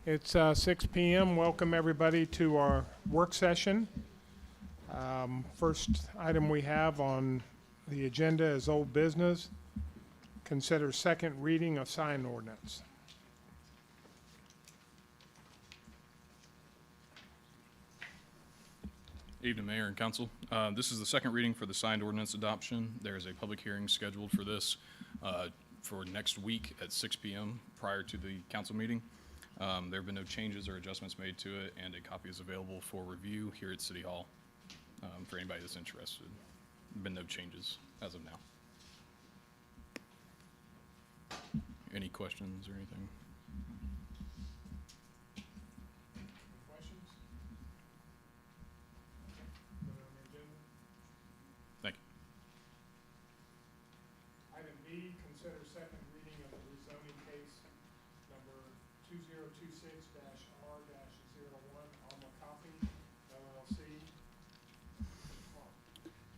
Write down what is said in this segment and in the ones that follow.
It's 6 p.m. Welcome everybody to our work session. First item we have on the agenda is old business. Consider second reading of sign ordinance. Evening, Mayor and Council. This is the second reading for the signed ordinance adoption. There is a public hearing scheduled for this for next week at 6 p.m. prior to the council meeting. There have been no changes or adjustments made to it, and a copy is available for review here at City Hall for anybody that's interested. There have been no changes as of now. Any questions or anything? Questions? Thank you. Item B, consider second reading of the rezoning case number 2026-R-01, Alma Coffee, LLC.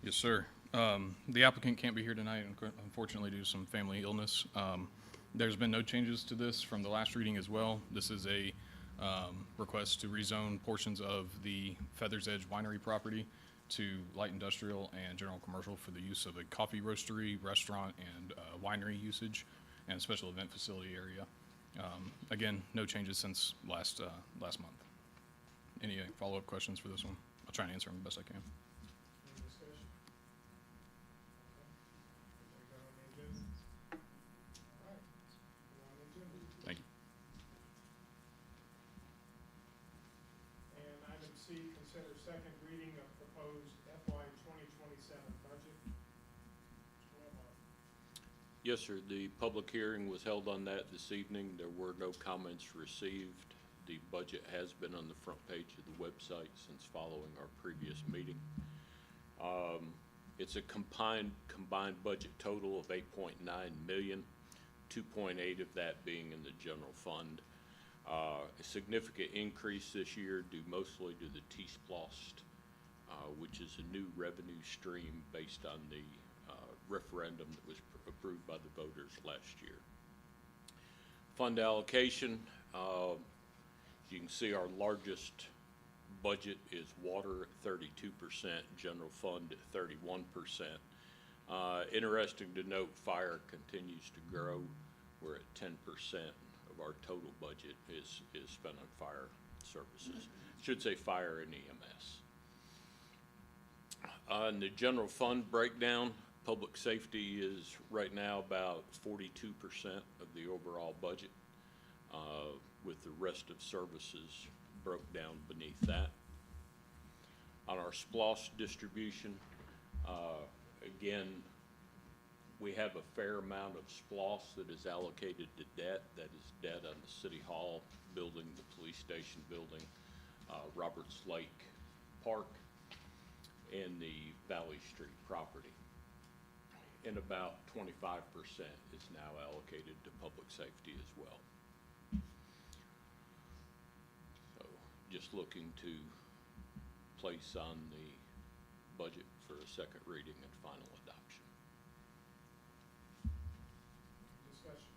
Yes, sir. The applicant can't be here tonight, unfortunately, due to some family illness. There's been no changes to this from the last reading as well. This is a request to rezone portions of the Feathers Edge Winery property to light industrial and general commercial for the use of a coffee roastery, restaurant, and winery usage, and special event facility area. Again, no changes since last month. Any follow-up questions for this one? I'll try and answer them the best I can. Any discussion? Okay. Everybody got on the agenda? All right. Put it on the agenda. Thank you. And item C, consider second reading of proposed FY 2027 budget. Mr. Webber. Yes, sir. The public hearing was held on that this evening. There were no comments received. The budget has been on the front page of the website since following our previous meeting. It's a combined budget total of $8.9 million, 2.8 of that being in the general fund. A significant increase this year due mostly to the T-Splost, which is a new revenue stream based on the referendum that was approved by the voters last year. Fund allocation, as you can see, our largest budget is water at 32%, general fund at 31%. Interesting to note, fire continues to grow. We're at 10% of our total budget is spent on fire services. Should say fire and EMS. On the general fund breakdown, public safety is right now about 42% of the overall budget, with the rest of services broke down beneath that. On our SPLOST distribution, again, we have a fair amount of SPLOST that is allocated to debt. That is debt on the City Hall building, the police station building, Roberts Lake Park, and the Valley Street property. And about 25% is now allocated to public safety as well. So just looking to place on the budget for a second reading and final adoption. Discussion.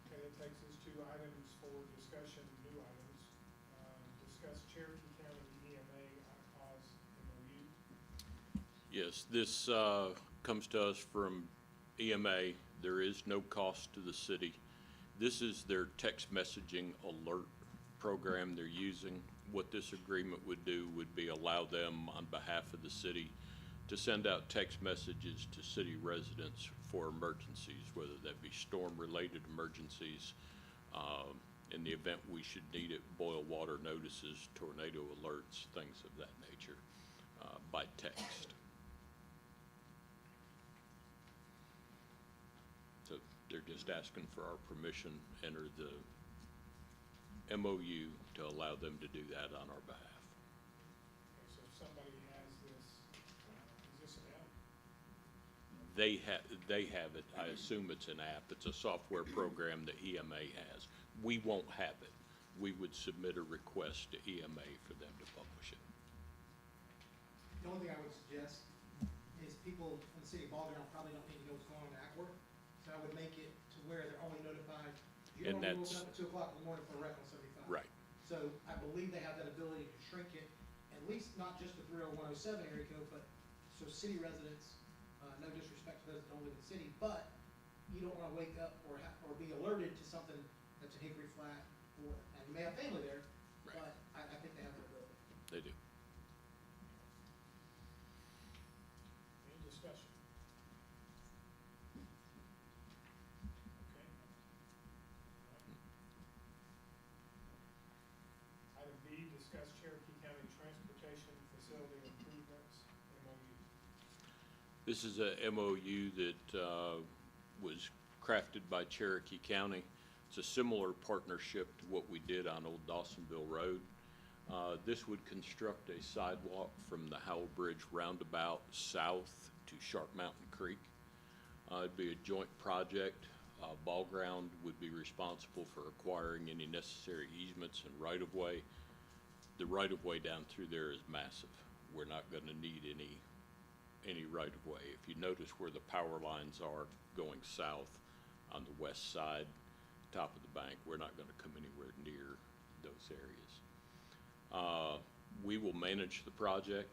Okay, that takes us to items for discussion, new items. Discuss Cherokee County EMA ICAUS MOU. Yes, this comes to us from EMA. There is no cost to the city. This is their text messaging alert program they're using. What this agreement would do would be allow them on behalf of the city to send out text messages to city residents for emergencies, whether that be storm-related emergencies, in the event we should need it, boil water notices, tornado alerts, things of that nature, by text. So they're just asking for our permission, enter the MOU to allow them to do that on our behalf. Okay, so if somebody has this, is this an app? They have it. I assume it's an app. It's a software program that EMA has. We won't have it. We would submit a request to EMA for them to publish it. the only thing I would suggest is people in the city of Ball Ground probably don't need to know what's going on in Ackworth. So I would make it to where they're only notified, you And don't need to that's- open up at 2 o'clock in the morning for a wreck on 75. Right. So I believe they have that ability to shrink it, at least not just the 30107 area code, but so city residents, no disrespect to those that don't live in the city, but you don't wanna wake up or be alerted to something that's in Hickory Flat, and you may have family there, Right. but I think they have that ability. They do. Any discussion? Okay. All right. Item B, discuss Cherokee County Transportation Facility Improvements, MOU. This is a MOU that was crafted by Cherokee County. It's a similar partnership to what we did on Old Dawsonville Road. This would construct a sidewalk from the Howell Bridge roundabout south to Sharp Mountain Creek. It'd be a joint project. Ball Ground would be responsible for acquiring any necessary easements and right-of-way. The right-of-way down through there is massive. We're not gonna need any right-of-way. If you notice where the power lines are going south on the west side, top of the bank, we're not gonna come anywhere near those areas. We will manage the project.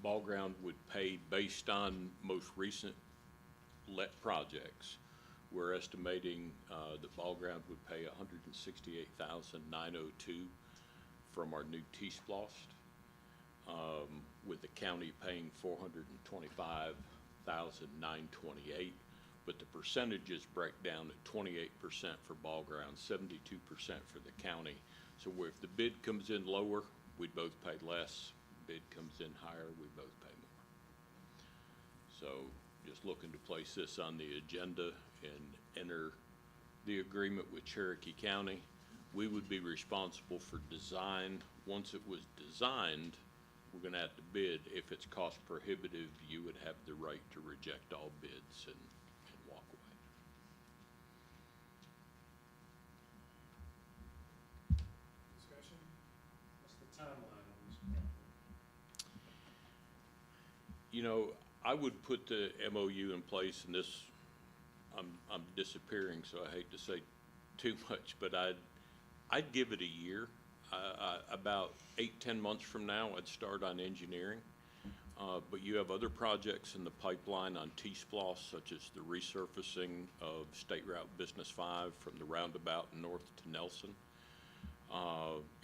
Ball Ground would pay based on most recent let projects. We're estimating that Ball Ground would pay $168,902 from our new T-Splost, with the county paying $425,928. But the percentages break down at 28% for Ball Ground, 72% for the county. So if the bid comes in lower, we'd both pay less. Bid comes in higher, we both pay more. So just looking to place this on the agenda and enter the agreement with Cherokee County. We would be responsible for design. Once it was designed, we're gonna have to bid. If it's cost prohibitive, you would have the right to reject all bids and walk away. Discussion? What's the timeline on this project? You know, I would put the MOU in place, and this, I'm disappearing, so I hate to say too much, but I'd give it a year. About 8-10 months from now, I'd start on engineering. But you have other projects in the pipeline on T-Splosh, such as the resurfacing of State Route Business 5 from the roundabout north to Nelson.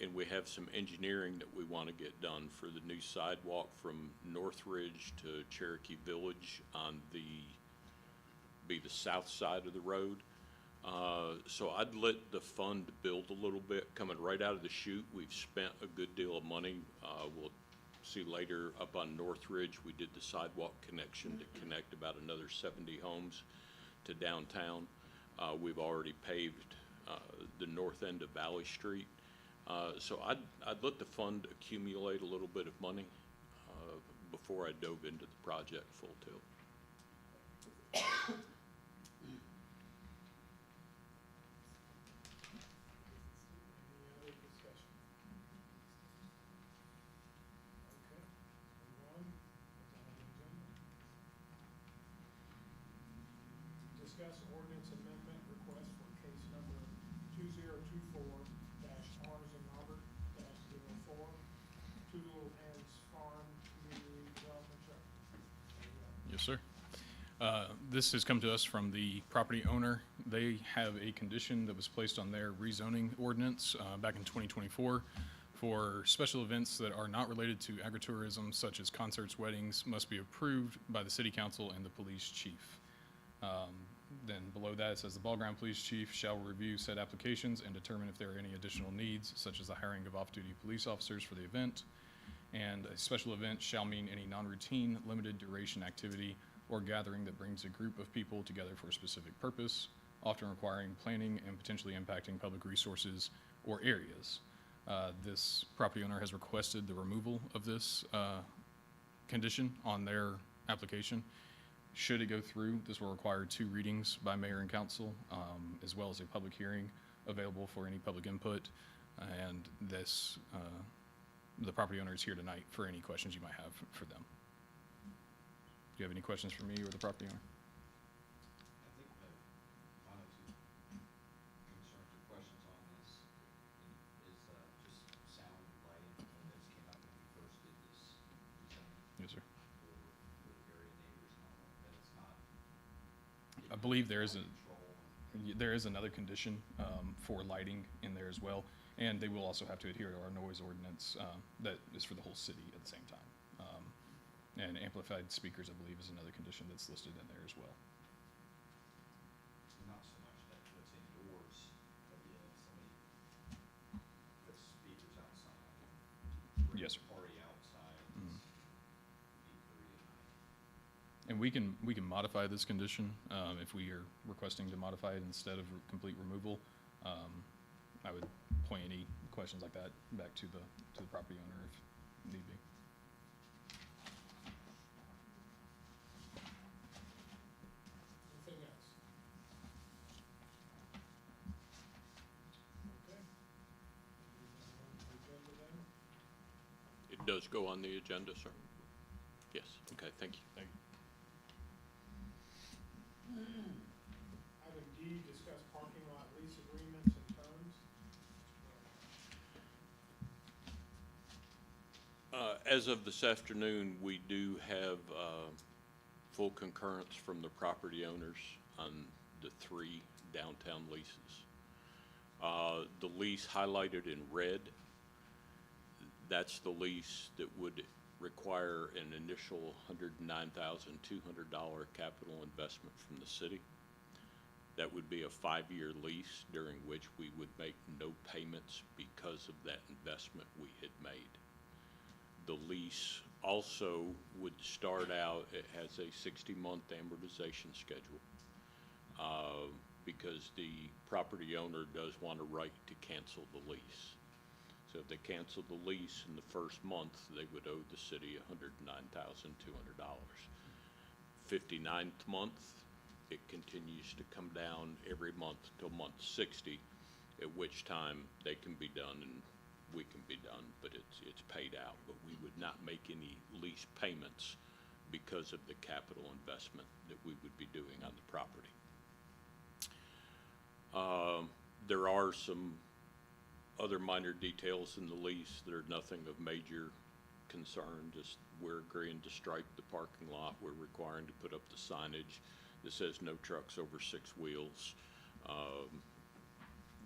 And we have some engineering that we want to get done for the new sidewalk from Northridge to Cherokee Village on the south side of the road. So I'd let the fund build a little bit. Coming right out of the chute, we've spent a good deal of money. We'll see later up on Northridge, we did the sidewalk connection to connect about another 70 homes to downtown. We've already paved the north end of Valley Street. So I'd let the fund accumulate a little bit of money before I dove into the project full tilt. Any other discussion? Okay, move on. What's on the agenda? Discuss ordinance amendment request for case number 2024-R and Robert -04, Two Little Hens Farm Community Development Trust. Yes, sir. This has come to us from the property owner. They have a condition that was placed on their rezoning ordinance back in 2024 for special events that are not related to agritourism, such as concerts, weddings, must be approved by the city council and the police chief. Then below that, it says the Ball Ground Police Chief shall review said applications and determine if there are any additional needs, such as the hiring of off-duty police officers for the event. And a special event shall mean any non-routine, limited duration activity or gathering that brings a group of people together for a specific purpose, often requiring planning and potentially impacting public resources or areas. This property owner has requested the removal of this condition on their application. Should it go through, this will require 2 readings by mayor and council, as well as a public hearing available for any public input. And this the property owner is here tonight for any questions you might have for them. Do you have any questions for me or the property owner? I think my only two concerns or questions on this is just sound and lighting. I know those came up when we first did this rezoning Yes, sir. for the area neighbors and all that, it's not. I believe there is a, Control and- there is another condition for lighting in there as well, and they will also have to adhere to our noise ordinance that is for the whole city at the same time. And amplified speakers, I believe, is another condition that's listed in there as well. Not so much that what's indoors, but somebody puts speakers outside. brings Yes, sir. a Party outside, Mhm. it's 8:30 at night. And we can modify this condition if we are requesting to modify it instead of complete removal. I would point any questions like that back to the property owner if need be. Anything else? Okay. Moving on to the agenda then. It does go on the agenda, sir? Yes, okay, thank you. Thank you. Item D, discuss parking lot lease agreements and terms. As of this afternoon, we do have full concurrence from the property owners on the 3 downtown leases. The lease highlighted in red, that's the lease that would require an initial $109,200 capital investment from the city. That would be a 5-year lease during which we would make no payments because of that investment we had made. The lease also would start out, it has a 60-month amortization schedule because the property owner does want a right to cancel the lease. So if they cancel the lease in the first month, they would owe the city $109,200. 59th month, it continues to come down every month till month 60, at which time they can be done and we can be done, but it's paid out. But we would not make any lease payments because of the capital investment that we would be doing on the property. There are some other minor details in the lease that are nothing of major concern. Just we're agreeing to stripe the parking lot. We're requiring to put up the signage that says no trucks over 6 wheels.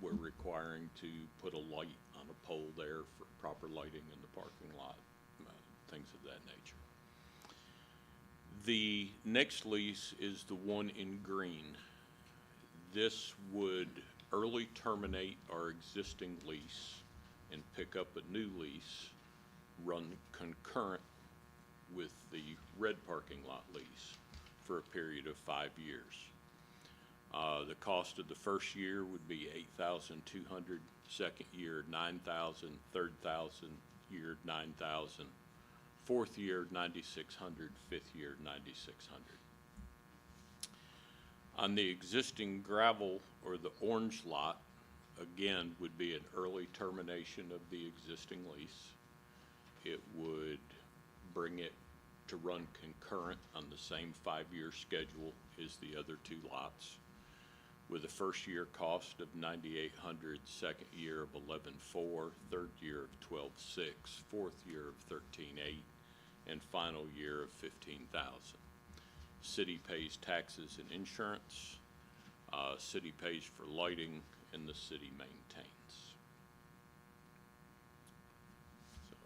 We're requiring to put a light on a pole there for proper lighting in the parking lot, things of that nature. The next lease is the one in green. This would early terminate our existing lease and pick up a new lease, run concurrent with the red parking lot lease for a period of 5 years. The cost of the first year would be $8,200, second year $9,000, third year $9,000, fourth year $9,600, fifth year $9,600. On the existing gravel or the orange lot, again, would be an early termination of the existing lease. It would bring it to run concurrent on the same 5-year schedule as the other 2 lots, with a first year cost of $9,800, second year of $11,400, third year of $12,600, fourth year of $13,800, and final year of $15,000. City pays taxes and insurance, city pays for lighting, and the city maintains. So,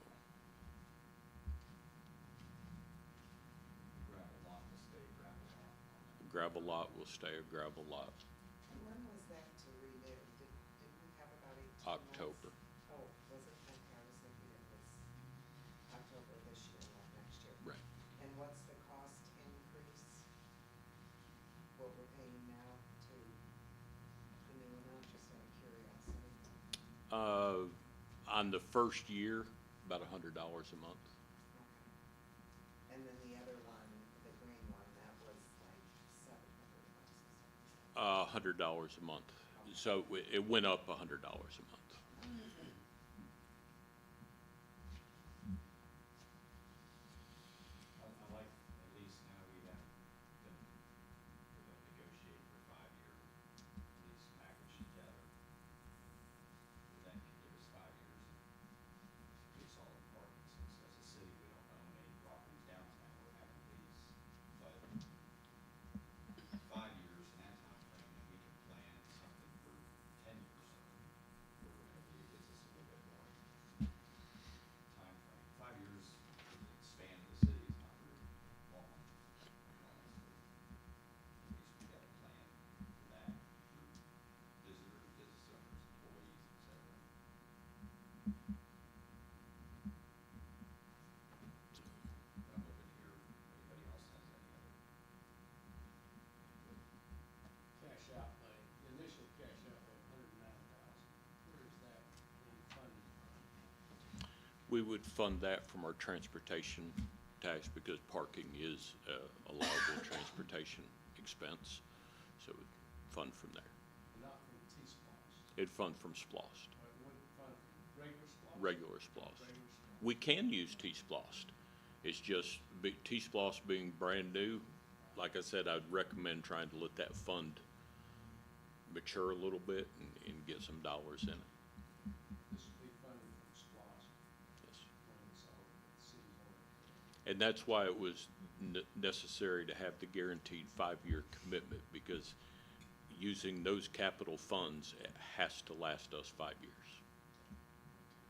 Gravel lot will stay gravel lot on that. gravel lot will stay a gravel lot. When was that to rebid? Didn't we have about 18 months? October. Oh, was it? Okay, I was thinking it was October this year, not next year. Right. And what's the cost increase? What we're paying now to the new amount, just out of curiosity? On the first year, about $100 a month. Okay. And then the other one, the green one, that was like $700 or something. $100 a month. So it went up $100 a month. We would fund that from our transportation tax because parking is allowable transportation expense. So we'd fund from there. Not from T-Splosh. It'd fund from SPLOST, It wouldn't fund from regular Splosh? regular SPLOST. Regular Splosh. We can use T-Splost. It's just T-Splost being brand new, like I said, I'd recommend trying to let that fund mature a little bit and get some dollars in it. This would be funded from Splosh Yes. when it's over, the city's over. And that's why it was necessary to have the guaranteed 5-year commitment, because using those capital funds, it has to last us 5 years.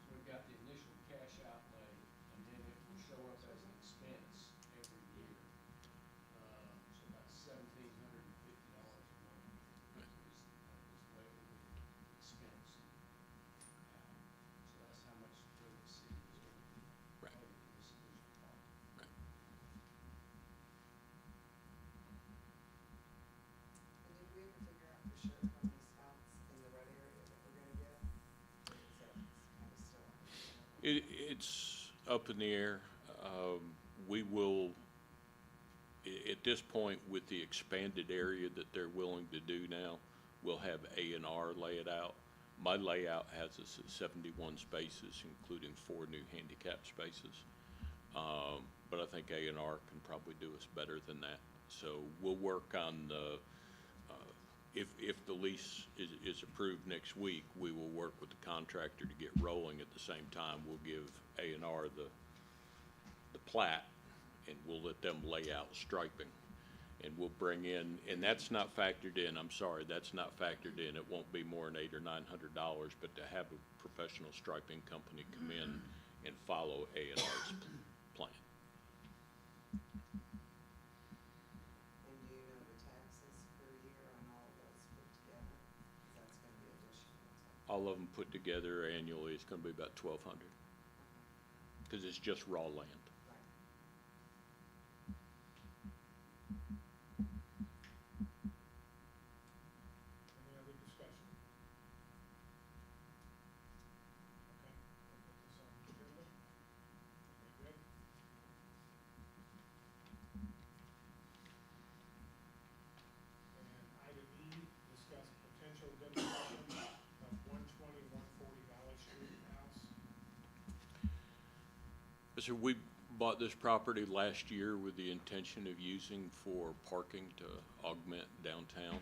So we've got the initial cash outlay, and then it will show up as an expense every year. So about $1,750 a month is the way it will be expensed out. So that's how much the city is going to be Right. paying for this additional part. And did we ever figure out for sure how many spots in the red area that we're gonna get? Or is that kind of still up in the air? It's up in the air. We will, at this point, with the expanded area that they're willing to do now, we'll have A&R lay it out. My layout has us at 71 spaces, including 4 new handicap spaces. But I think A&R can probably do us better than that. So we'll work on the, if the lease is approved next week, we will work with the contractor to get rolling. At the same time, we'll give A&R the plat, and we'll let them lay out striping. And we'll bring in, and that's not factored in, I'm sorry, that's not factored in. It won't be more than $800 or $900, but to have a professional striping company come in and follow A&R's plan. And do you know the taxes per year on all of those put together? 'Cause that's gonna be additional. All of them put together annually, it's gonna be about 1,200, because it's just raw land. Right. Any other discussion? Okay, we'll put this on the agenda. Okay, good. And item E, discuss potential demolition of 120-140 Valley Street house. So we bought this property last year with the intention of using for parking to augment downtown.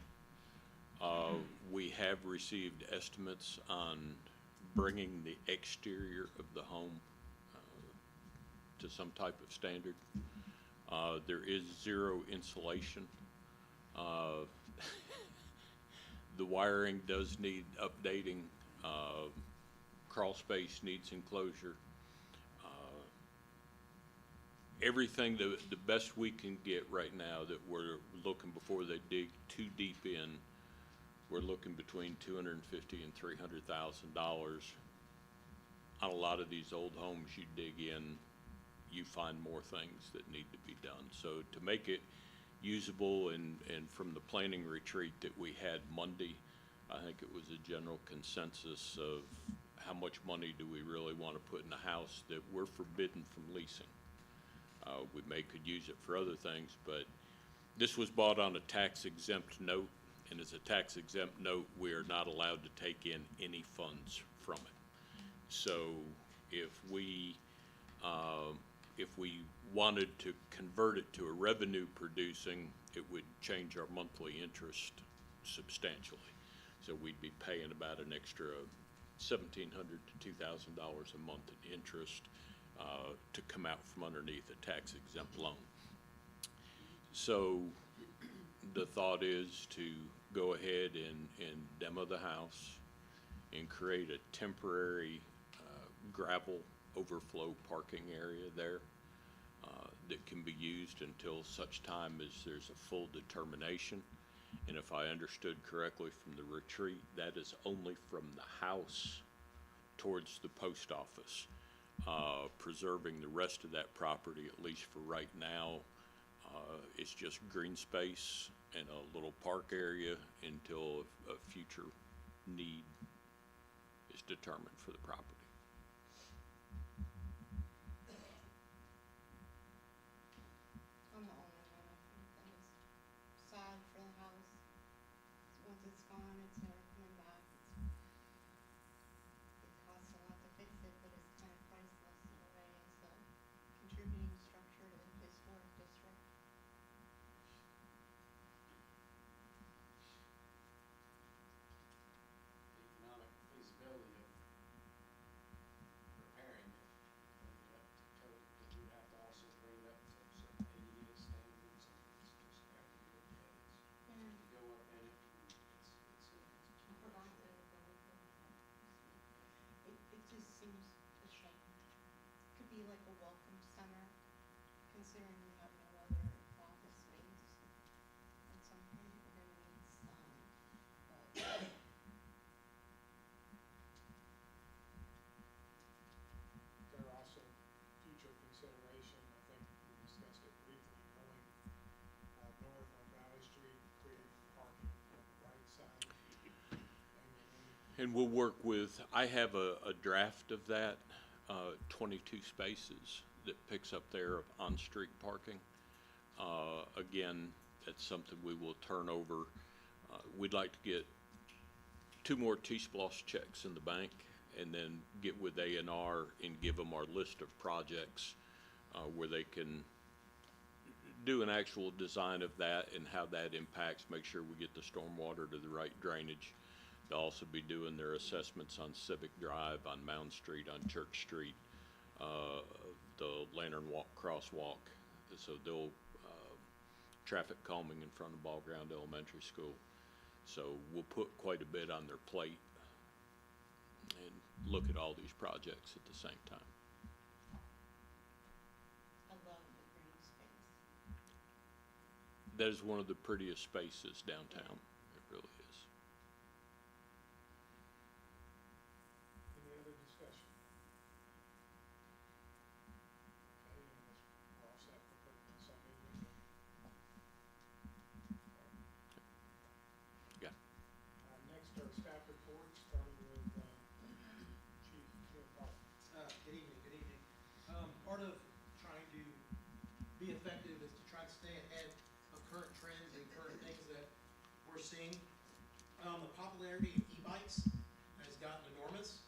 We have received estimates on bringing the exterior of the home to some type of standard. There is zero insulation. The wiring does need updating. Crawl space needs enclosure. Everything, the best we can get right now that we're looking before they dig too deep in, we're looking between $250,000 and $300,000. On a lot of these old homes you dig in, you find more things that need to be done. So to make it usable, and from the planning retreat that we had Monday, I think it was a general consensus of how much money do we really want to put in a house that we're forbidden from leasing. We could use it for other things, but this was bought on a tax exempt note, and as a tax exempt note, we are not allowed to take in any funds from it. So if we wanted to convert it to a revenue producing, it would change our monthly interest substantially. So we'd be paying about an extra $1,700 to $2,000 a month in interest to come out from underneath a tax exempt loan. So the thought is to go ahead and demo the house and create a temporary gravel overflow parking area there that can be used until such time as there's a full determination. And if I understood correctly from the retreat, that is only from the house towards the post office. Preserving the rest of that property, at least for right now, it's just green space and a little park area until a future need is determined for the property. once it's gone, it's never coming back. It costs a lot to fix it, but it's kind of priceless in a way as a contributing structure to the historic district. The economic feasibility of repairing it, bring it up to code, because we'd have to also bring it up to certain ADA standards, and it's just after you look at it, Yeah. you go up in it, and I forgot that it goes, but it just seems a shame. Could be like a welcome center, considering we have no other office space. At some point, we're gonna need some, but There are also future consideration, I think we discussed it briefly, going north on Valley Street, creating parking on the right side. And we'll work with, I have a draft of that, 22 spaces that picks up there of on-street parking. Again, that's something we will turn over. We'd like to get 2 more T-Splosh checks in the bank, and then get with A&R and give them our list of projects where they can do an actual design of that and how that impacts, make sure we get the stormwater to the right drainage. They'll also be doing their assessments on Civic Drive, on Mound Street, on Church Street, the Lantern Walk crosswalk. So they'll traffic calming in front of Ball Ground Elementary School. So we'll put quite a bit on their plate and look at all these projects at the same time. I love the green space. That is one of the prettiest spaces downtown. It really is. Any other discussion? Okay, and we're all set for putting this on the agenda. Yeah. Next are staff reports, starting with Chief Jim Park. Good evening, good evening. Part of trying to be effective is to try to stay ahead of current trends and current things that we're seeing. The popularity of e-bikes has gotten enormous.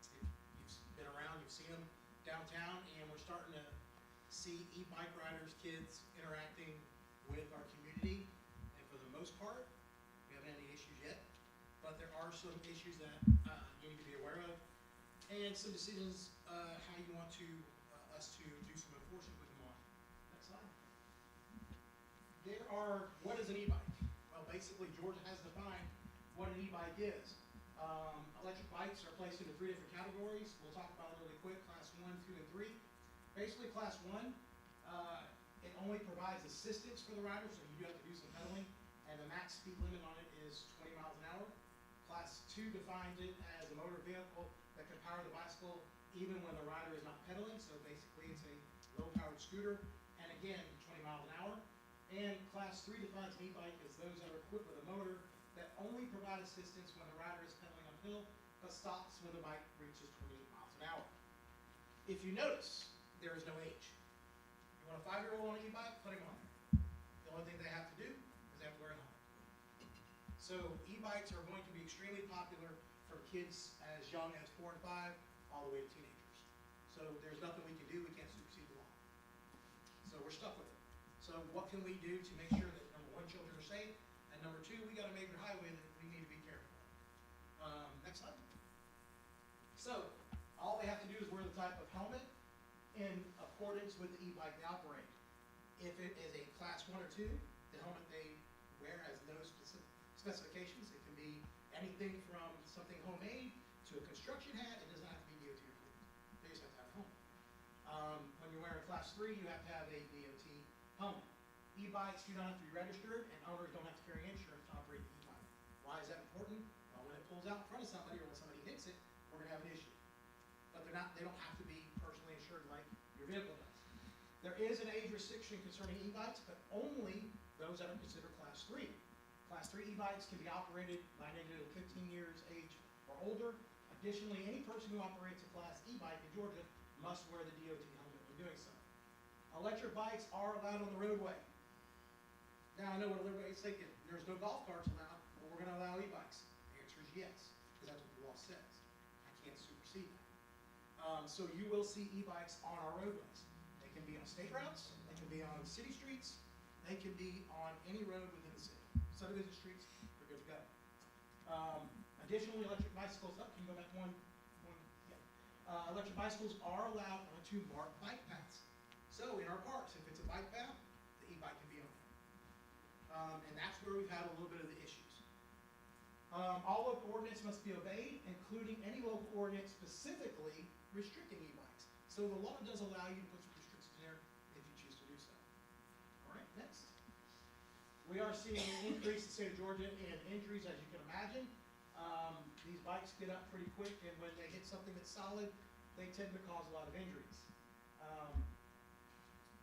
If you've been around, you've seen them downtown, and we're starting to see e-bike riders, kids interacting with our community. And for the most part, we haven't had any issues yet, but there are some issues that you need to be aware of, and some decisions how you want to us to do some enforcement with them on. Next slide. What is an e-bike? Well, basically Georgia has defined what an e-bike is. Electric bikes are placed into 3 different categories. We'll talk about it really quick, class 1, 2, and 3. Basically class 1, it only provides assistance for the rider, so you do have to do some pedaling, and the max speed limit on it is 20 miles an hour. Class 2 defines it as a motor vehicle that can power the bicycle even when the rider is not pedaling, so basically it's a low-powered scooter, and again, 20 miles an hour. And class 3 defines an e-bike as those that are equipped with a motor that only provide assistance when the rider is pedaling uphill, but stops when the bike reaches 28 miles an hour. If you notice, there is no age. You want a 5-year-old on an e-bike, put him on there. The only thing they have to do is they have to wear a helmet. So e-bikes are going to be extremely popular for kids as young as 4 and 5, all the way to teenagers. So there's nothing we can do, we can't supersede the law. So we're stuck with it. So what can we do to make sure that, number 1, children are safe, and number 2, we got a major highway that we need to be careful of. Next slide. So all they have to do is wear the type of helmet in accordance with the e-bike they operate. If it is a class 1 or 2, the helmet they wear has no specific specifications. It can be anything from something homemade to a construction hat. It doesn't have to be DOT approved. They just have to have a helmet. When you're wearing class 3, you have to have a DOT helmet. E-bikes do not have to be registered, and owners don't have to carry insurance to operate the e-bike. Why is that important? Well, when it pulls out in front of somebody or when somebody hits it, we're gonna have an issue. But they don't have to be personally insured like your vehicle does. There is an age restriction concerning e-bikes, but only those that are considered class 3. Class 3 e-bikes can be operated by an individual 15 years age or older. Additionally, any person who operates a class e-bike in Georgia must wear the DOT helmet when doing so. Electric bikes are allowed on the roadway. Now, I know what everybody's thinking, there's no golf carts allowed. we're gonna allow e-bikes? The answer is yes, because that's what the law says. I can't supersede that. So you will see e-bikes on our roadways. They can be on state routes, they can be on city streets, they can be on any road within the city. Subdivision streets, they're good to go. Additionally, electric bicycles, can you go back one, yeah. Electric bicycles are allowed onto marked bike paths. So in our parks, if it's a bike path, the e-bike can be on there. And that's where we've had a little bit of the issues. All local ordinance must be obeyed, including any local ordinance specifically restricting e-bikes. So the law does allow you to put some restrictions there if you choose to do so. All right, next. We are seeing an increase in the state of Georgia in injuries, as you can imagine. These bikes get up pretty quick, and when they hit something that's solid, they tend to cause a lot of injuries.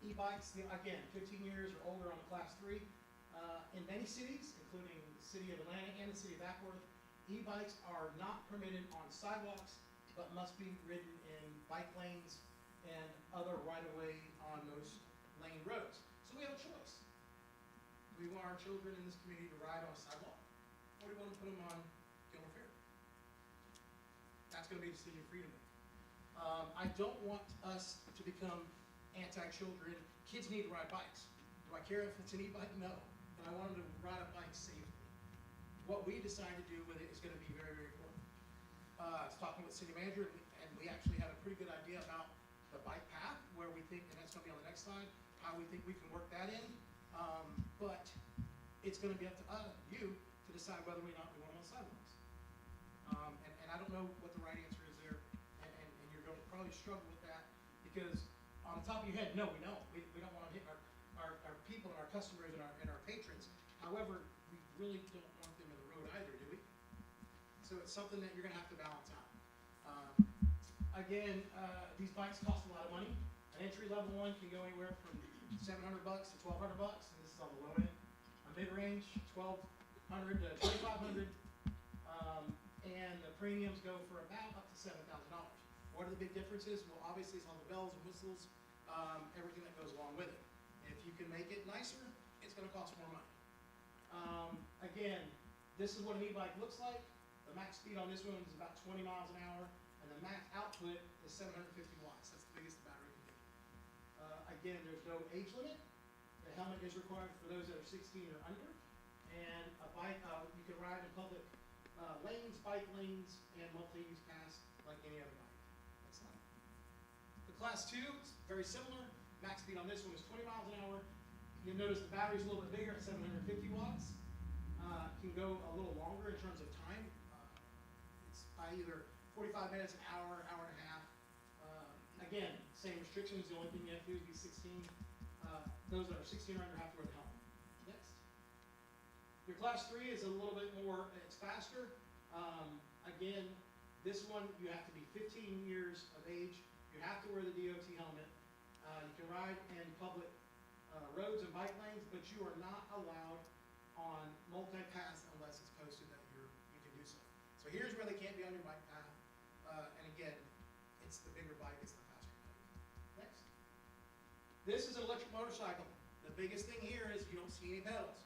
E-bikes, again, 15 years or older on the class 3. In many cities, including the city of Atlanta and the city of Acworth, e-bikes are not permitted on sidewalks, but must be ridden in bike lanes and other right-of-way on most lane roads. So we have a choice. Do we want our children in this community to ride on a sidewalk, or do we want to put them on Gilmer Fair? That's going to be a decision for you to make. I don't want us to become anti-children. Kids need to ride bikes. Do I care if it's an e-bike? No. But I want them to ride a bike safely. What we decide to do with it is going to be very, very important. I was talking with the city manager, and we actually had a pretty good idea about the bike path, where we think, and that's going to be on the next slide, how we think we can work that in. But it's going to be up to you to decide whether or not we want them on sidewalks. And I don't know what the right answer is there, and you're going to probably struggle with that, because on the top of your head, no, we don't. We don't want to hit our people and our customers and our patrons. However, we really don't want them in the road either, do we? So it's something that you're going to have to balance out. Again, these bikes cost a lot of money. An entry-level one can go anywhere from $700 to $1,200, and this is on the low end. A mid-range, $1,200 to $2,500, and the premiums go for about up to $7,000. What are the big differences? Well, obviously, it's all the bells and whistles, everything that goes along with it. If you can make it nicer, it's going to cost more money. Again, this is what an e-bike looks like. The max speed on this one is about 20 miles an hour, and the max output is 750 watts. That's the biggest the battery can do. Again, there's no age limit. The helmet is required for those that are 16 or under, and a bike, you can ride in public lanes, bike lanes, and multi-use paths like any other bike. Next slide. The class 2 is very similar. Max speed on this one is 20 miles an hour. You'll notice the battery's a little bit bigger at 750 watts. Can go a little longer in terms of time. It's by either 45 minutes, an hour, hour and a half. Again, same restrictions. The only thing you have to do is be 16. Those that are 16 or under have to wear the helmet. Next. Your class 3 is a little bit more, it's faster. Again, this one, you have to be 15 years of age. You have to wear the DOT helmet. You can ride in public roads and bike lanes, but you are not allowed on multi-paths unless it's posted that you can do so. So here's where they can't be on your bike path. And again, it's the bigger bike, it's the faster bike. Next. This is an electric motorcycle. The biggest thing here is you don't see any pedals.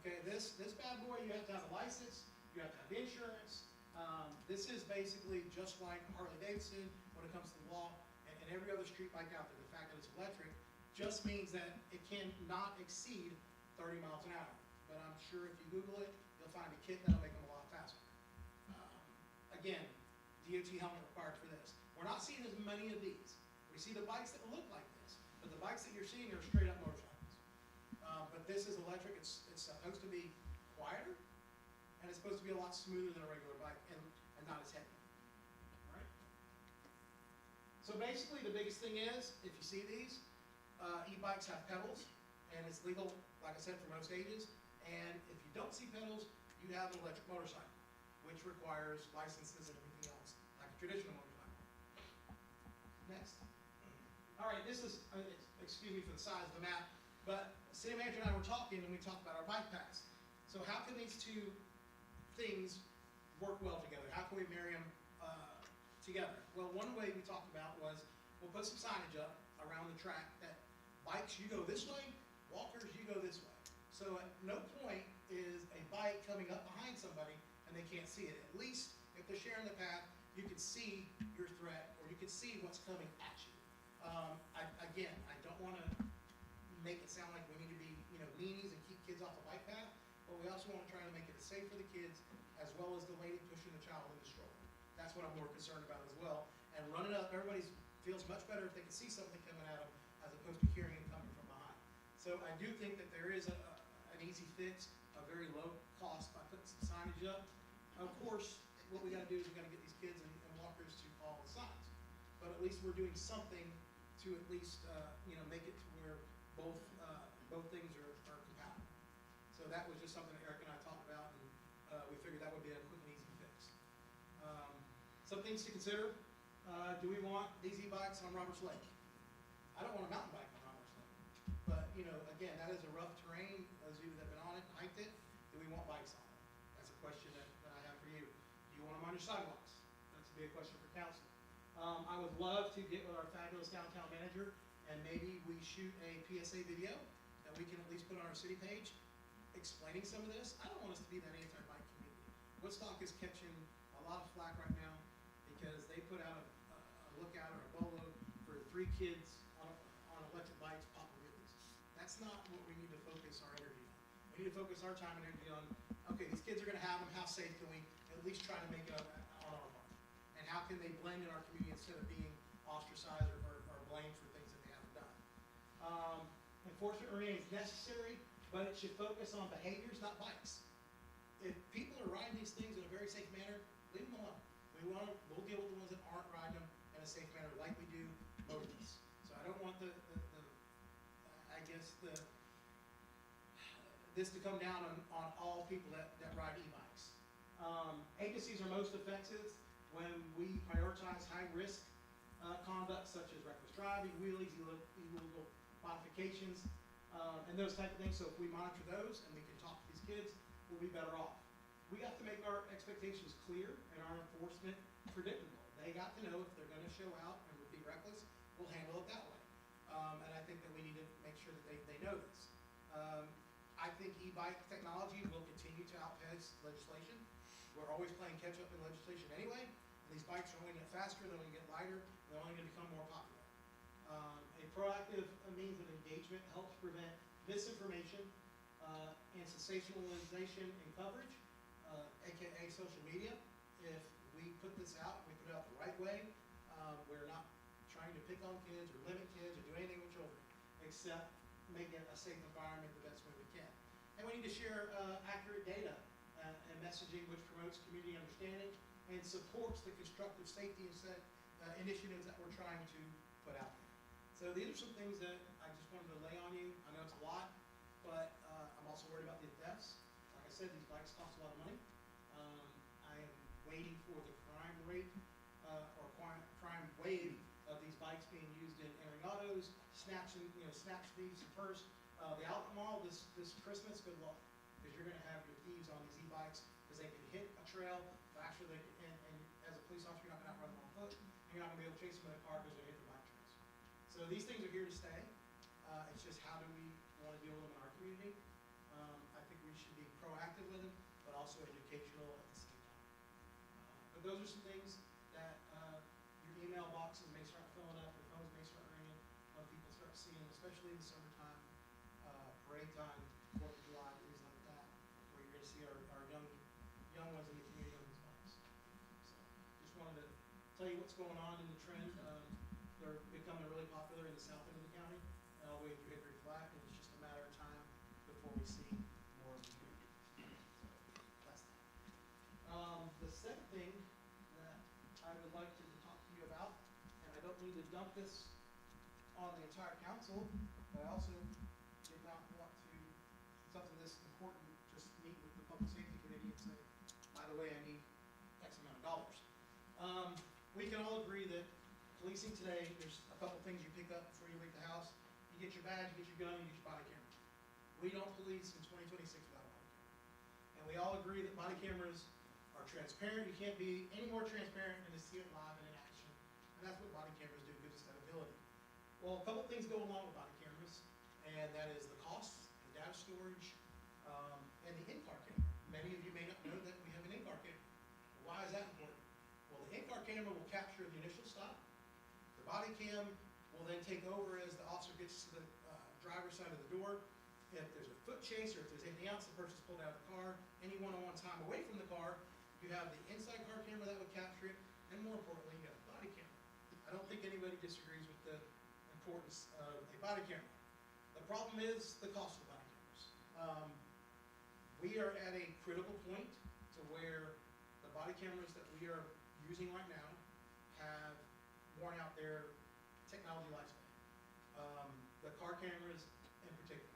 Okay, this bad boy, you have to have a license, you have to have insurance. This is basically just like Harley-Davidson when it comes to the law, and every other street bike out there. The fact that it's electric just means that it can not exceed 30 miles an hour. But I'm sure if you Google it, you'll find a kit that'll make them a lot faster. Again, DOT helmet required for this. We're not seeing as many of these. We see the bikes that look like this, but the bikes that you're seeing are straight up motorcycles. But this is electric. It's supposed to be quieter, and it's supposed to be a lot smoother than a regular bike, and not as heavy. All right. So basically, the biggest thing is, if you see these, e-bikes have pedals, and it's legal, like I said, for most ages. And if you don't see pedals, you have an electric motorcycle, which requires licenses and everything else, like a traditional motorcycle. Next. All right, this is, excuse me for the size of the map, but the city manager and I were talking, and we talked about our bike paths. So how can these two things work well together? How can we marry them together? Well, one way we talked about was we'll put some signage up around the track that bikes, you go this way, walkers, you go this way. So at no point is a bike coming up behind somebody and they can't see it. At least if they're sharing the path, you can see your threat, or you can see what's coming at you. Again, I don't wanna make it sound like we need to be, meanies and keep kids off the bike path, but we also wanna try to make it as safe for the kids as well as the lady pushing the child in the stroller. That's what I'm more concerned about as well. And running up, everybody feels much better if they can see something coming at them as opposed to hearing it coming from behind. So I do think that there is an easy fix, a very low cost by putting some signage up. Of course, what we gotta do is we gotta get these kids and walkers to follow the signs. But at least we're doing something to at least, make it to where both things are compatible. So that was just something that Eric and I talked about, and we figured that would be a quick and easy fix. Some things to consider. Do we want these e-bikes on Roberts Lake? I don't want a mountain bike on Roberts Lake. But, again, that is a rough terrain. Those of you that have been on it, hiked it, do we want bikes on it? That's a question that I have for you. Do you want them on your sidewalks? That's a big question for council. I would love to get with our fabulous downtown manager, and maybe we shoot a PSA video that we can at least put on our city page explaining some of this. I don't want us to be that anti-bike community. Woodstock is catching a lot of flack right now because they put out a lookout or a bolo for 3 kids on electric bikes popping wheelies. That's not what we need to focus our energy on. We need to focus our time and energy on, okay, these kids are gonna have them, how safe can we at least try to make it on our part? And how can they blend in our community instead of being ostracized or blamed for things that they haven't done? Enforcement remains necessary, but it should focus on behaviors, not bikes. If people are riding these things in a very safe manner, leave them alone. We'll deal with the ones that aren't riding them in a safe manner like we do motorists. So I don't want this to come down on all people that ride e-bikes. Agencies are most effective when we prioritize high-risk conduct such as reckless driving, wheelies, illegal modifications, and those type of things. So if we monitor those and we can talk to these kids, we'll be better off. We have to make our expectations clear and our enforcement predictable. They got to know if they're gonna show out and be reckless, we'll handle it that way. And I think that we need to make sure that they know this. I think e-bike technology will continue to outpace legislation. We're always playing catch up in legislation anyway. And these bikes are only gonna get faster, they're only gonna get lighter, they're only gonna become more popular. A proactive means of engagement helps prevent misinformation and sensationalization in coverage, aka social media. If we put this out, we put it out the right way, we're not trying to pick on kids or limit kids or do anything with children, except make it a safe environment the best way we can. And we need to share accurate data and messaging which promotes community understanding and supports the constructive safety initiatives that we're trying to put out there. So these are some things that I just wanted to lay on you. I know it's a lot, but I'm also worried about the thefts. Like I said, these bikes cost a lot of money. I am waiting for the crime rate or crime wave of these bikes being used in entering autos, snatch thieves and purse. The outlet mall this Christmas, good luck, because you're going to have your thieves on these e-bikes because they can hit a trail faster than and as a police officer, you're not going to outrun them on foot, and you're not going to be able to chase them in a car because they're hitting bike trails. So these things are here to stay. It's just how do we want to deal with them in our community? I think we should be proactive with them, but also educational at the same time. But those are some things that your email boxes may start filling up, your phones may start ringing when people start seeing, especially in the summertime, parade time, 4th of July, things like that, where you're going to see our young ones in the community on these bikes. So just wanted to tell you what's going on in the trend. They're becoming really popular in the south end of the county and all the way through Hickory Flat, and it's just a matter of time before we see more of them here. So that's that. The second thing that I would like to talk to you about, and I don't mean to dump this on the entire council, but I also did not want to, something this important, just meet with the Public Safety Committee and say, by the way, I need X amount of dollars. We can all agree that policing today, there's a couple things you pick up before you leave the house. You get your badge, you get your gun, you get your body camera. We don't police in 2026 without a body camera. And we all agree that body cameras are transparent. You can't be any more transparent than to see it live and in action. And that's what body cameras do, gives us that ability. Well, a couple things go along with body cameras, and that is the cost, the data storage, and the in-car camera. You may Many of you may not know that we have an in-car camera. Why is that important? Well, the in-car camera will capture the initial stop. The body cam will then take over as the officer gets to the driver's side of the door. If there's a foot chase or if there's anything else, the person's pulled out of the car, any one-on-one time away from the car, you have the inside car camera that would capture it, and more importantly, you have the body camera. I don't think anybody disagrees with the importance of a body camera. The problem is the cost of body cameras. We are at a critical point to where the body cameras that we are using right now have worn out their technology lifespan. The car cameras in particular.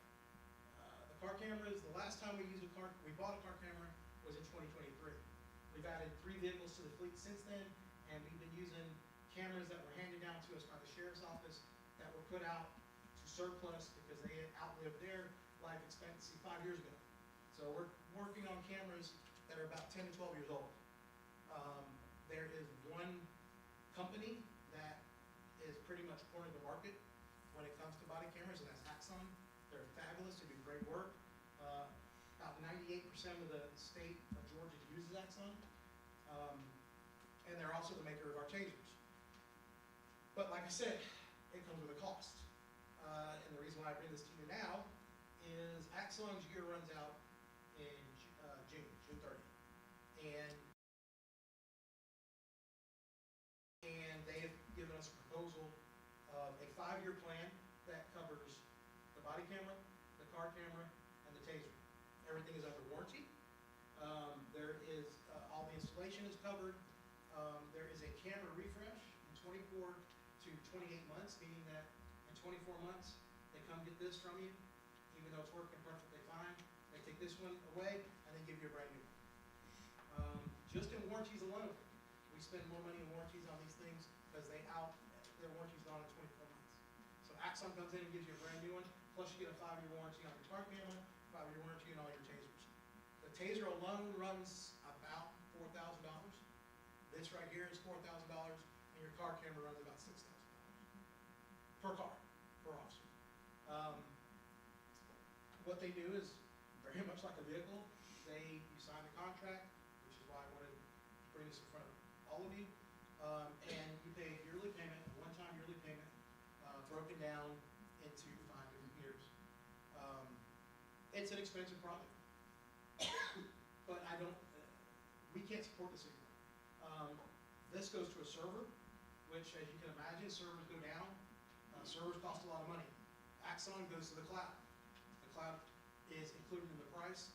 The car cameras, the last time we bought a car camera was in 2023. We've added 3 vehicles to the fleet since then, and we've been using cameras that were handed down to us by the sheriff's office that were put out to surplus because they had outlived their life expectancy 5 years ago. So we're working on cameras that are about 10 to 12 years old. There is one company that is pretty much cornered the market when it comes to body cameras, and that's Axon. They're fabulous, they do great work. About 98% of the state of Georgia uses Axon. And they're also the maker of our tasers. But like I said, it comes with a cost. And the reason why I bring this to you now is Axon's year runs out in June 30th. And they have given us a proposal of a 5-year plan that covers the body camera, the car camera, and the taser. Everything is under warranty. There is, all the installation is covered. There is a camera refresh in 24 to 28 months, meaning that in 24 months, they come get this from you, even though it's working perfectly fine. They take this one away and then give you a brand new one. Just in warranties alone, we spend more money in warranties on these things because their warranty's gone in 24 months. So Axon comes in and gives you a brand new one, plus you get a 5-year warranty on your car camera, 5-year warranty on all your tasers. The taser alone runs about $4,000. This right here is $4,000, and your car camera runs about $6,000 per car, per officer. What they do is very much like a vehicle. You sign the contract, which is why I wanted to bring this in front of all of you, and you pay a yearly payment, a one-time yearly payment, broken down into 5 different years. It's an expensive product, but we can't support this anymore. This goes to a server, which, as you can imagine, servers go down. Servers cost a lot of money. Axon goes to the cloud. The cloud is included in the price.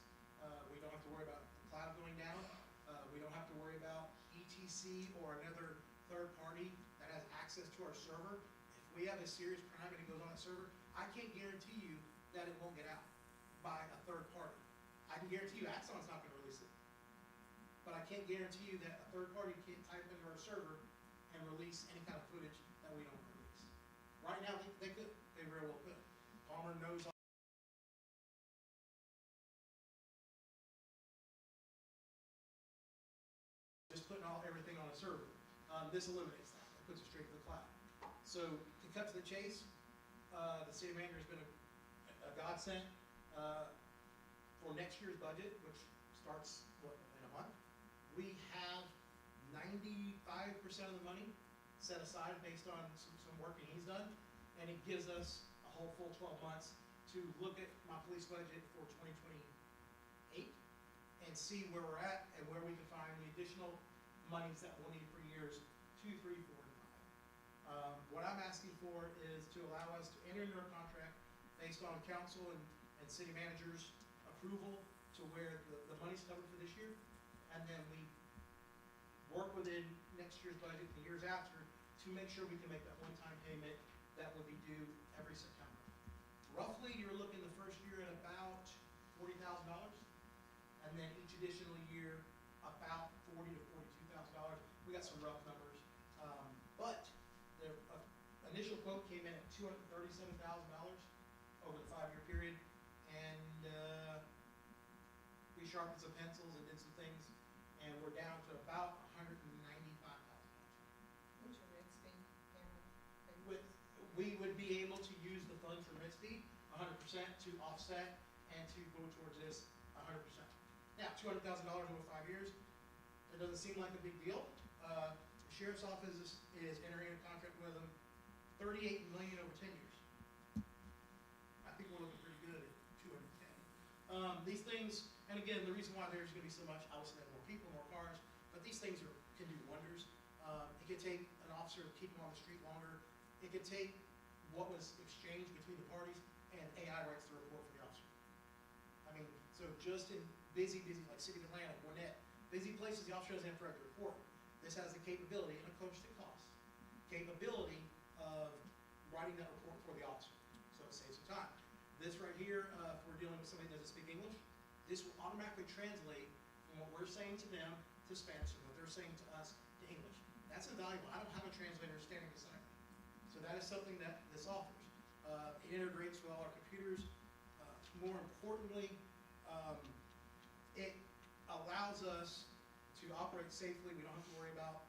We don't have to worry about the cloud going down. We don't have to worry about ETC or another third party that has access to our server. If we have a serious crime and it goes on that server, I can't guarantee you that it won't get out by a third party. I can guarantee you Axon's not going to release it. But I can't guarantee you that a third party can't type into our server and release any kind of footage that we don't release. Right now, they could. They very well could. Palmer knows all. Just putting everything on a server. This eliminates that. It puts it straight to the cloud. So to cut to the chase, the city manager has been a godsend for next year's budget, which starts in a month. We have 95% of the money set aside based on some work that he's done, and it gives us a whole full 12 months to look at my police budget for 2028 and see where we're at and where we can find the additional monies that we'll need for years 2, 3, 4, and 5. What I'm asking for is to allow us to enter into a contract based on council and city manager's approval to where the money's covered for this year, and then we work within next year's budget, the years after, to make sure we can make that one-time payment that will be due every September. Roughly, you're looking the first year at about $40,000, and then each additional year about $40,000 to $42,000. We got some rough numbers, but the initial quote came in at $237,000 over the 5-year period, and we sharpened some pencils and did some things, and we're down to about $195,000. What's your next thing, Cameron? We would be able to use the funds from RISD 100% to offset and to go towards this 100%. Yeah, $200,000 over 5 years. It doesn't seem like a big deal. The sheriff's office is entering a contract with them, $38 million over 10 years. I think we're looking pretty good at 200K. These things, and again, the reason why there's gonna be so much, obviously, more people, more cars, but these things can do wonders. It could take an officer to keep them on the street longer. It could take what was exchanged between the parties, and AI writes the report for the officer. I mean, so just in busy, like City of Atlanta, Gwinnett, busy places, the officer doesn't have to write the report. This has the capability, and of course it costs, capability of writing that report for the officer, so it saves some time. This right here, if we're dealing with somebody that doesn't speak English, this will automatically translate from what we're saying to them to Spanish, and what they're saying to us to English. That's invaluable. I don't have a translator standing beside me. So that is something that this offers. It integrates with all our computers. More importantly, it allows us to operate safely. We don't have to worry about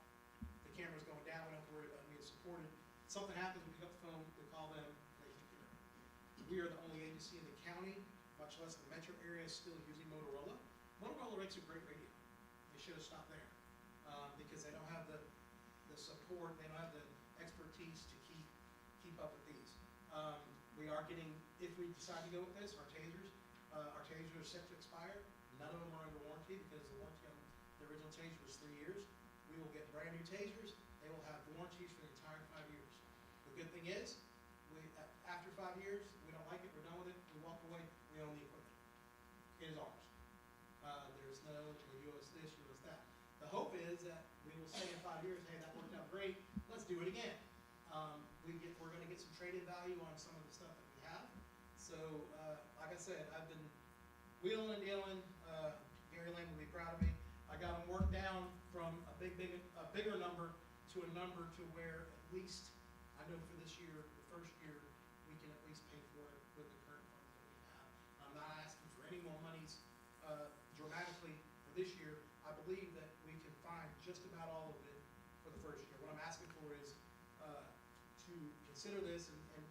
the cameras going down. We don't have to worry about being supported. Something happens, we pick up the phone, we call them, they take care of it. We are the only agency in the county, much less the metro area, still using Motorola. Motorola makes a great radio. They should have stopped there because they don't have the support, they don't have the expertise to keep up with these. We are getting, if we decide to go with this, our tasers are set to expire. None of them are under warranty because the warranty on the original taser was 3 years. We will get brand new tasers. They will have warranties for the entire 5 years. The good thing is, after 5 years, we don't like it, we're done with it, we walk away, we own the equipment. It is ours. There's no, well, you owe us this, you owe us that. The hope is that we will say in 5 years, hey, that worked out great, let's do it again. We're gonna get some trade-in value on some of the stuff that we have. So, like I said, I've been wheeling and dealing. Gary Lane will be proud of me. I got them worked down from a bigger number to a number to where at least, I know for this year, the first year, we can at least pay for it with the current funds that we have. I'm not asking for any more monies dramatically for this year. I believe that we can find just about all of it for the first year. What I'm asking for is to consider this, and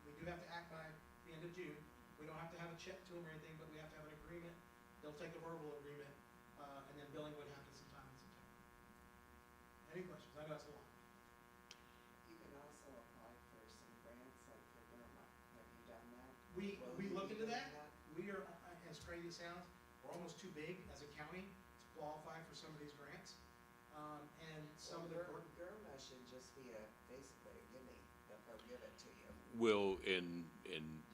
we do have to act by the end of June. We don't have to have a check to them or anything, but we have to have an agreement. They'll take a verbal agreement, and then billing would happen sometime in September. Any questions? I know that's a lot. You can also apply for some grants like for Burma. Have you done that? We Will you look be into doing that. We are, as crazy as it sounds, we're almost too big as a county to qualify for some of these grants. And some of the. Burma should just be basically a gimme, they'll give it to you. Will, and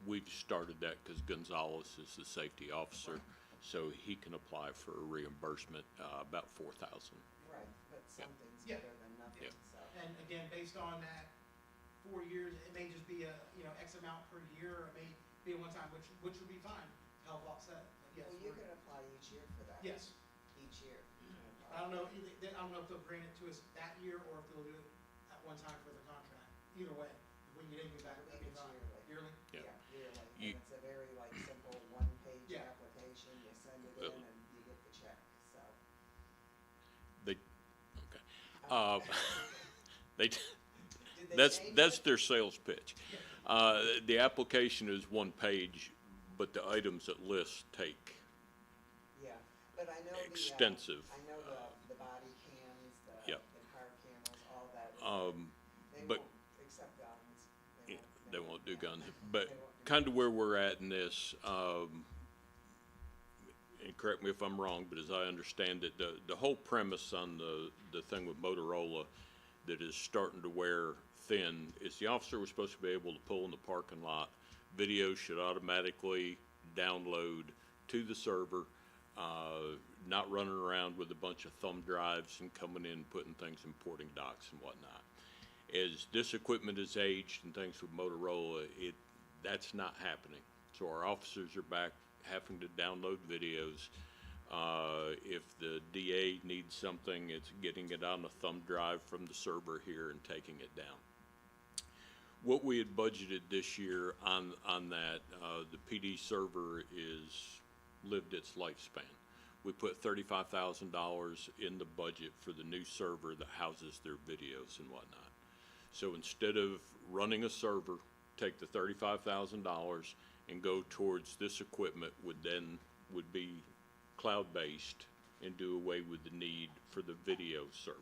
we've started that because Gonzalez is the safety officer, so he can apply for a reimbursement, about $4,000. Right, but something's Yeah. better than nothing, Yeah. so. And again, based on that 4 years, it may just be a, X amount per year, or it may be a one time, which would be fine to help offset it. But yes, Well, you can apply each year for that. yes. Each year. you can apply. I don't know if they'll grant it to us that year or if they'll do it at one time for the contract. Either way, if we can get anything back, I that'd be believe it's fine. yearly. Yearly? Yeah. Yearly, You- and it's a very simple one-page Yeah. application, you send it Well- in and you get the check, so. They, okay. They, Did they change that's it? their sales pitch. The application is one page, but the items it lists take Yeah, but I know extensive. I know the body cams, Yeah. the car cameras, all that. They but- won't accept guns. Yeah, they won't do yeah. guns, but They won't do kind of where we're at in this, and correct me if I'm wrong, but as I understand it, the whole premise on the thing with Motorola that is starting to wear thin is the officer was supposed to be able to pull in the parking lot. Video should automatically download to the server, not running around with a bunch of thumb drives and coming in, putting things in porting docks and whatnot. As this equipment is aged and things with Motorola, that's not happening. So our officers are back having to download videos. If the DA needs something, it's getting it on a thumb drive from the server here and taking it down. What we had budgeted this year on that, the PD server lived its lifespan. We put $35,000 in the budget for the new server that houses their videos and whatnot. So instead of running a server, take the $35,000 and go towards this equipment would be cloud-based and do away with the need for the video server.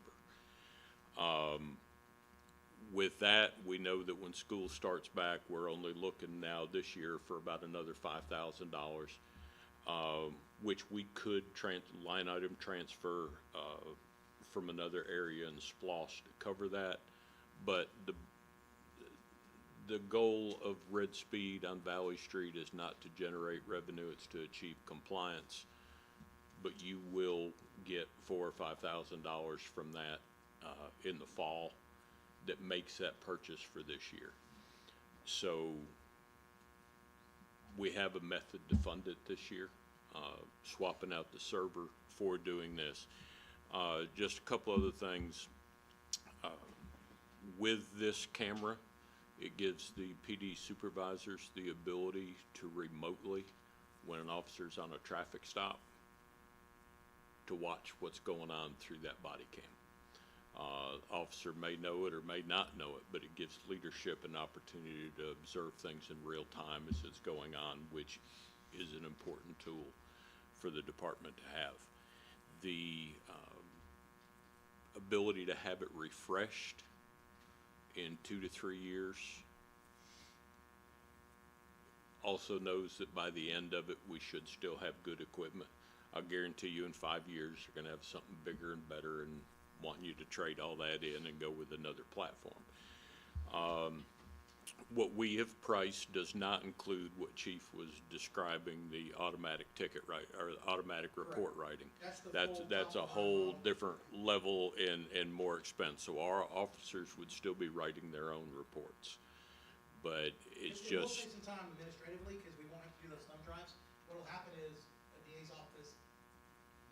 With that, we know that when school starts back, we're only looking now this year for about another $5,000, which we could line item transfer from another area in SPLOST to cover that. But the goal of Red Speed on Valley Street is not to generate revenue, it's to achieve compliance. But you will get $4,000 or $5,000 from that in the fall that makes that purchase for this year. So we have a method to fund it this year, swapping out the server for doing this. Just a couple other things. With this camera, it gives the PD supervisors the ability to remotely, when an officer's on a traffic stop, to watch what's going on through that body cam. Officer may know it or may not know it, but it gives leadership an opportunity to observe things in real time as it's going on, which is an important tool for the department to have. The ability to have it refreshed in 2 to 3 years also knows that by the end of it, we should still have good equipment. I'll guarantee you in 5 years, you're gonna have something bigger and better and wanting you to trade all that in and go with another platform. What we have priced does not include what Chief was describing, the automatic ticket or automatic report writing. That's a whole different level and more expense. So our officers would still be writing their own reports. But it's It will just, take some time administratively, because we won't have to do those thumb drives. What'll happen is, a DA's office,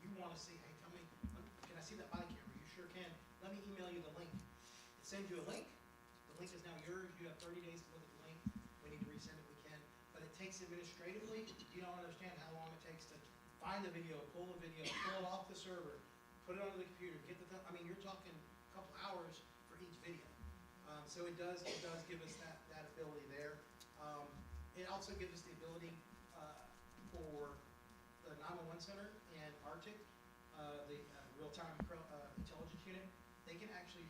you wanna see, hey, tell me, can I see that body camera? You sure can. Let me email you the link. It sends you a link. The link is now yours. You have 30 days to look at the link. We need to resend it, we can. But it takes administratively, you don't understand how long it takes to find the video, pull it off the server, put it onto the computer, get the, I mean, you're talking a couple hours for each video. So it does give us that ability there. It also gives us the ability for the 911 center and Arctic, the real-time intelligence unit. They can actually,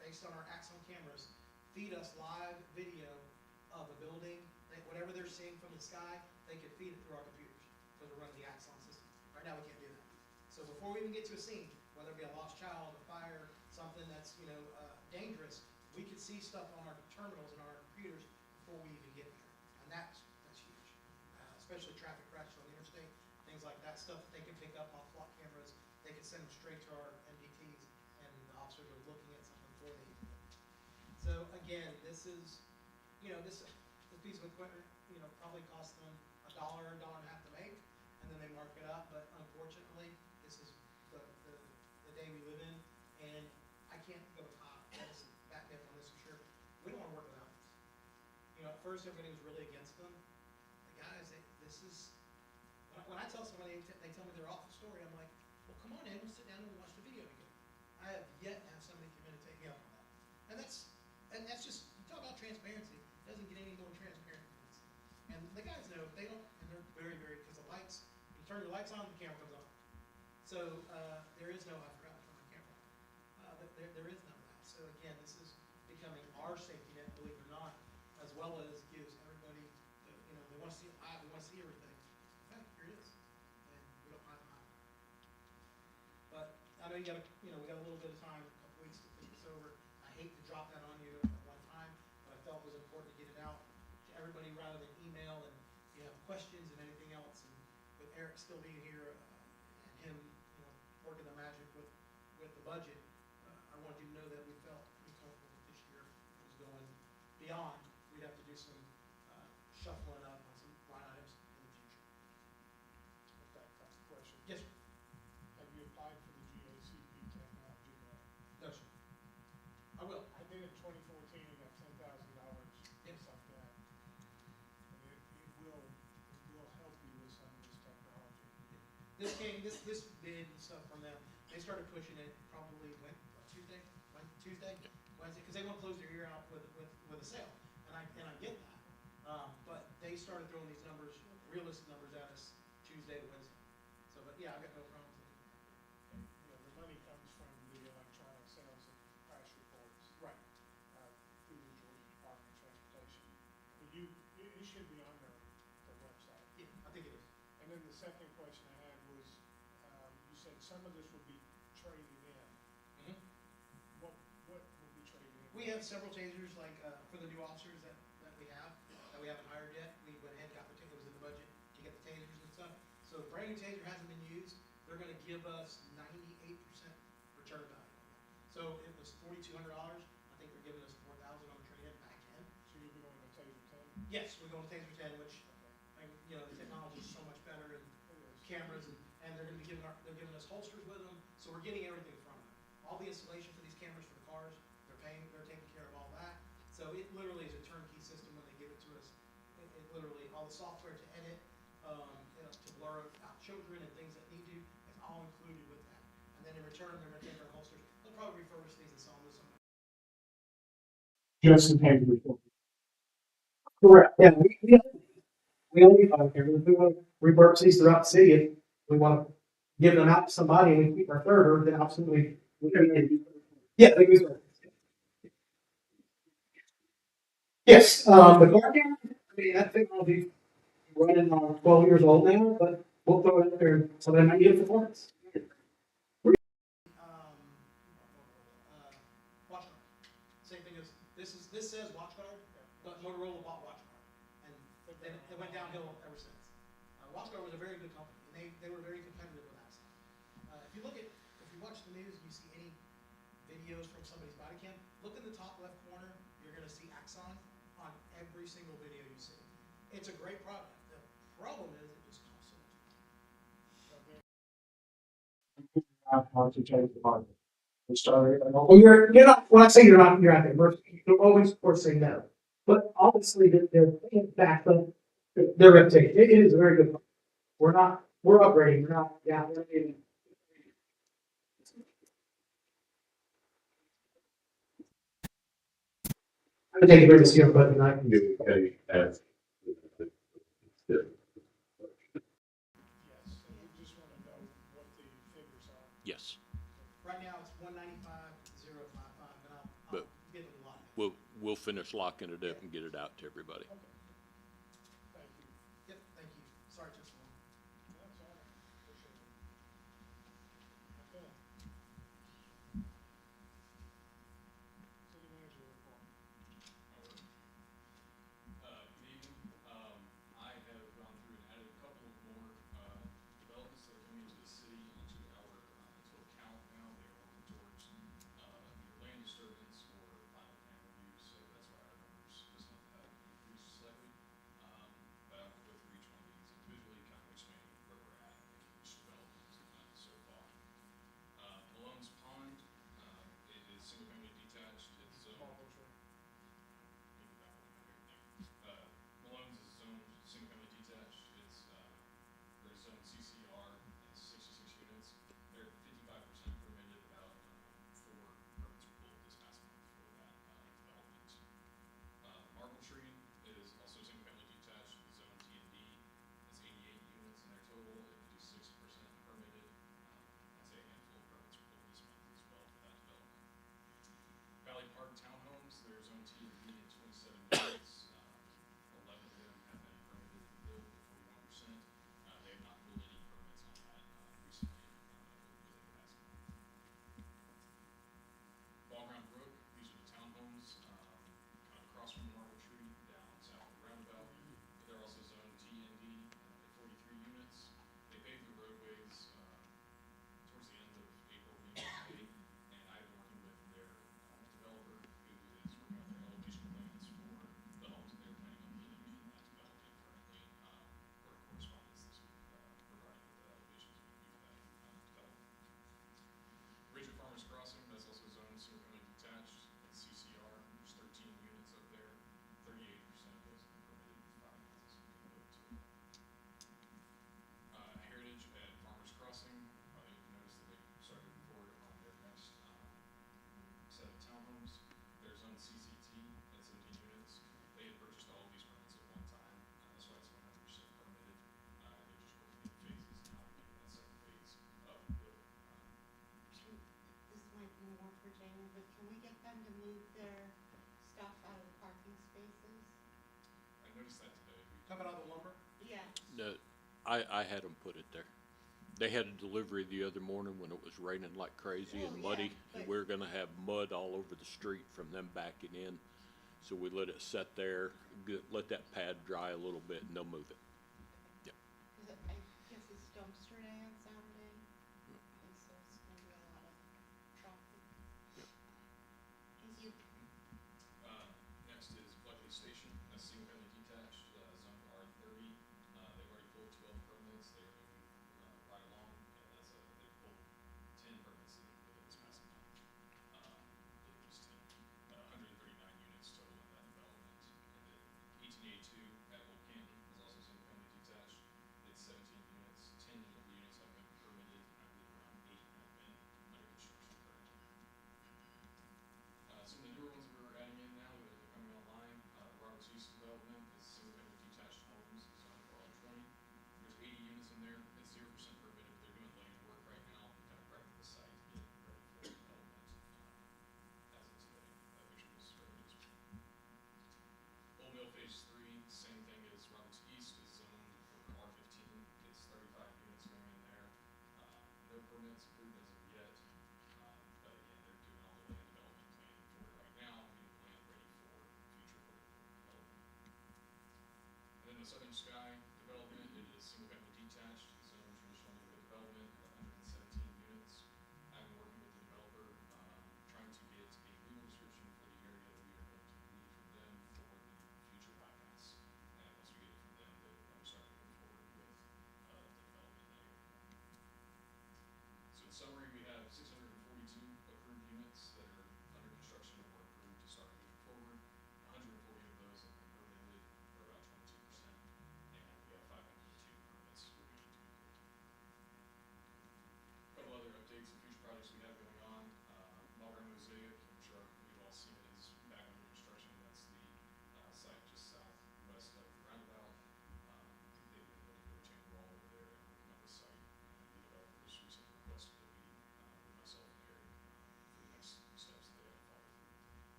based on our Axon cameras, feed us live video of a building. Whatever they're seeing from the sky, they can feed it through our computers because we're running the Axon system. Right now, we can't do that. So before we even get to a scene, whether it be a lost child, a fire, something that's dangerous, we can see stuff on our terminals and our computers before we even get there, and that's huge. Especially traffic crashes on the interstate, things like that, stuff that they can pick up off flock cameras, they can send them straight to our MDTs, and the officers are looking at something before they even do it. So again, this is, this piece of equipment, probably cost them $1, $1.50 to make, and then they mark it up. But unfortunately, this is the day we live in, and I can't go with back up on this for sure. We don't want to work without this. At first everybody was really against them. The guys, this is, when I tell somebody, they tell me their awful story, I'm like, well, come on in, we'll sit down and we'll watch the video together. I have yet to have somebody come in and take me up on that. And that's just, you talk about transparency, it doesn't get any more transparent than this. And the guys know, if they don't, and they're very, very, because the lights, you turn your lights on, the camera comes on. So, there is no, I forgot to turn my camera on. There is none of that. So again, this is becoming our safety net, believe it or not, as well as gives everybody, they want to see it live, they want to see everything. Okay, here it is. And we don't hide behind it. But I know we got a little bit of time, a couple weeks to think this over. I hate to drop that on you at one time, but I felt it was important to get it out to everybody rather than email, and if you have questions and anything else. And with Eric still being here, and him, working the magic with the budget, I wanted you to know that we felt pretty comfortable that this year was going beyond. We'd have to do some shuffling up on some line items in the future. Okay, that's a question. Yes, sir. Have you applied for the GACP technology grant? No, sir. I will. I did in 2014, and got $10,000, Yep. stuff like that. And it will help you with some of this technology. This bid and stuff from them, they started pushing it probably Tuesday, Wednesday, because they want to close their year out with a sale, and I get that. But they started throwing these numbers, realistic numbers at us Tuesday to Wednesday. So, but yeah, second question I had was, you said some of this would be traded in. Mhm. What would be traded in? We have several tasers, like, for the new officers that we haven't hired yet. We went ahead and got it was in the budget to get the tasers and stuff. So the brand new taser hasn't been used. They're gonna give us 98% return value on that. So it was $4,200. I think they're giving us 4,000 on the trade-in back in. So you'll be going to Taser 10? Yes, we're going to Taser 10, which, Okay. you know, the technology is so much better, and It is. cameras, and they're gonna be they're giving us holsters with them, so we're getting everything from them. All the installation for these cameras for the cars, they're taking care of all that. So it literally is a turnkey system when they give it to us. It literally, all the software to edit, you know, to blur out children and things that need to, it's all included with that. And then in return, they're gonna take our holsters, they'll probably refurbish these and sell them to someone. Just in time before. Correct, yeah, we only buy cameras, we want to repurpose these throughout the city, if we want to give them out to somebody and we keep our third, or then absolutely. Yeah, they use it. Yes, the car camera, I mean, that technology running on 12 years old now, but we'll throw it out there, so they might get it for performance. WatchGuard. Same thing as, this says WatchGuard, but Motorola bought WatchGuard. And then it went downhill ever since. WatchGuard was a very good company, and they were very competitive with that stuff. If you watch the news, and you see any videos from somebody's body cam, look in the top left corner, you're gonna see Axon on every single video you see. It's a great product. The problem is, it just costs so much money. How to change the market. Well, you're not, when I say you're not the mercy, you'll always, of course, say no. But obviously, they're backed up, their reputation, it is a very good company. We're upgrading, we're not, yeah, we're getting. I'm gonna take a break this here, but I can do it. Yes, and we just want to know what the figures are. Yes, Right now, it's 195,055, and I'll But- get it a lot. we'll finish locking it up and get it out to everybody. Okay. Thank you. Yep, thank you. Sorry it took so long. That's all right. Appreciate it. Okay. City manager report. Good evening. I have gone through and added a couple of more developments that are coming into the city onto our total count now. They are working towards either land disturbance or final plan review, so that's why our numbers this month have increased slightly. But I will go through each one of these individually, kind of explaining where we're at in each development so far. Malone's Pond, it is single-family detached. It's Marble Tree. Malone's is zoned single-family detached. It's there's zoned CCR and 66 units. They're 55% permitted, about 4 permits were pulled this past month for that development. Marble Tree is also single-family detached, zone T and D. It's 88 units in their total, at 56% permitted. I'd say a handful of permits were pulled this month as well for that development. Valley Park Townhomes, they're zone T and D at 27 units. 11 of them have been permitted and built at 41%. They have not pulled any permits on that recently within the past month. Ballground Brook, these are the townhomes kind of across from Marble Tree down south of the roundabout. They're also zone T and D at 43 units. They paved the roadways towards the end of April, beginning of May, and I've been working with their developer, who is working on their elevation plans for the homes that they're planning on putting in that development currently. We're in correspondence this week regarding what the elevations would be for that development. Ridge of Farmers Crossing, that's also zoned single-family detached, it's CCR, there's 13 units up there, 38% of those have been permitted, 5 houses have been built to it. Heritage at Farmers Crossing, probably noticed that they started forward on their next set of townhomes. They're zoned CCT at 17 units. They had purchased all of these permits at one time, that's why it's 100% permitted. They're just working in phases now to get that second phase up and built. This might be more for Jamie, but can we get them to move their stuff out of the parking spaces? I noticed that today. Talking about all the lumber? Yes. No, I had them put it there. They had a delivery the other morning when it was raining like crazy and Well, muddy, yeah, and but- we were gonna have mud all over the street from them backing in. So we let it set there, let that pad dry a little bit, and they'll move it. Yep. Cause I guess it's dumpster day on Saturday, and so it's gonna be a lot of traffic. Yep. Cause you, Next is Buckley Station, that's single-family detached, zone R30. They've already pulled 12 permits, they're moving right along, and they pulled 10 permits within this past month. I believe it was 10. 139 units total in that development. And then 1882 at Old Canton is also single-family detached. It's 17 units, 10 units have been permitted, and I believe around 8 have been under construction currently. Some of the newer ones that we're adding in now, that are coming online, Roberts East Development is single-family detached homes, zoned for R20. There's 80 units in there, it's 0% permitted, but they're doing land work right now, kind of prepping the site, getting ready for development, as of today, which was early this week. Old Mill Phase 3, same thing as Roberts East, is zoned for R15, it's 35 units going in there. No permits approved as of yet. But again, they're doing all the land development planning for it right now, getting land ready for future vertical development. And then the Southern Sky